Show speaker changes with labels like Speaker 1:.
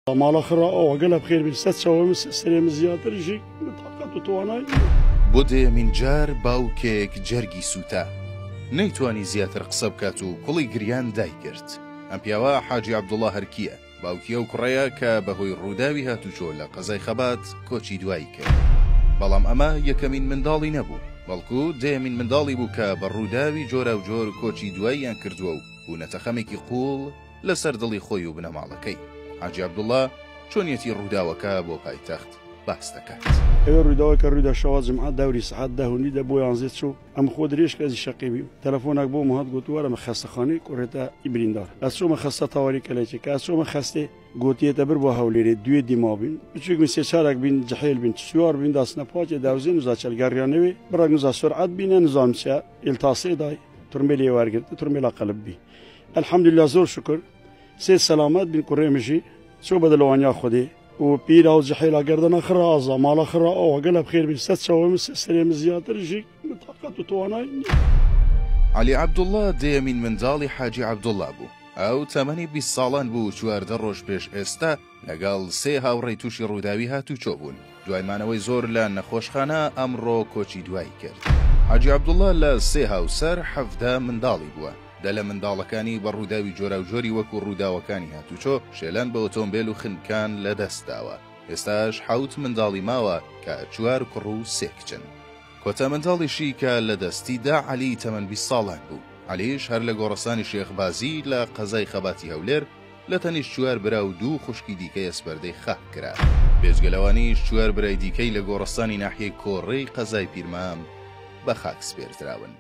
Speaker 1: مال آخر آقل بخیر بیست شوام سریم زیادتر جی طاقت و توانایی
Speaker 2: بۆ دەیەمین جار باوکێک جەرگی سووتە نەیتوانی زیاتر قسە بکات و کوڵی گریان دایگرت. ئەم پیاوە حاجی عەبدوڵڵا هەرکیە، باوکیە و کوڕەیە کە بەهۆی ڕووداوی هاتوچۆ لە قەزای خەبات کۆچی دوایی کرد. بەڵام ئەمە یەکەمین منداڵی نەبوو، بەڵکو دەیەمین منداڵی بوو کە بە ڕووداوی جۆرە و جۆر کۆچی دواییان کردووە و بوونەتە خەمێکی قوڵ لەسەر دڵی خۆی و بنەماڵەکەی. حاجی عەبدوڵڵا چۆنیەتی ڕووداوەکە بۆ پایتەخت باس دەکات.
Speaker 1: ئێوە ڕووداوەکە ڕوویدا شەوا جمعە دەوری سەعات 10:30 بۆ 11 چوو ئەم خۆ درێژ کەسی شەقی بیم تەلەفۆنێک بۆ هات گوت وەرە خەستەخانەی کوڕێتە ئیبریندار ئەس چۆمە خەستە تاوەری کەلێکی کە ئەس چۆمە خەستێ گوتیێتە بر بۆ هەولێرێ دوێ دیما بین بچووک سێ چارێک بین جەحێل بین سوار بین داسنە پاچێ داوزێ نوزا چەلگەڕیانەوێ بڕک نوزا سرعەت بینە نظامچە ئیلتاسێ دای تورمێلی وەرگرت تورمێلا قەلب بی الحەمدوللا زۆر شکر سێ سەلامەت بین کوڕێمەژی چۆ بەدڵەوانیا خودێ و پیرا و جحیلا گردنا خرازا مالا خرا او قلب خير بست شوام سریم زیاتر جی طاقت و توانایی.
Speaker 2: علی عەبدوڵڵا دەیەمین منداڵی حاجی عەبدوڵڵا بوو. ئەو تەمەنی 20 ساڵان بوو 14 ڕۆژ پێش ئێستا لەگەڵ سێ هاوڕێی تووشی ڕووداوی هاتوچۆ بوون. دوایمانەوەی زۆر لە نەخۆشخانە ئەمڕۆ کۆچی دوایی کرد. حاجی عەبدوڵڵا لە سێ هاوسەر 17 منداڵی بووە. دە لە منداڵەکانی بە ڕووداوی جۆرە و جۆری وەکو ڕووداوەکانی هاتوچۆ شێلەن بە ئۆتۆمبیل و خنکان لەدەستداوە. ئێستاش 7 منداڵی ماوە کە 4 کوڕ و 3 کچن. کۆتا منداڵیشی کە لە دەستیدا عەلی تەمەن 20 ساڵان بوو. عەلیش هەر لە گۆڕستانی شێخبازی لە قەزای خەباتی هەولێر لە تەنیش 4 برا و 2 خوشکی دیکەی ئەسپەردەی خاک کرا. بێجگەلەوانیش 4 برای دیکەی لە گۆڕستانی ناحیەی کۆڕەی قەزای پیرمام بە خاک سپێردراون.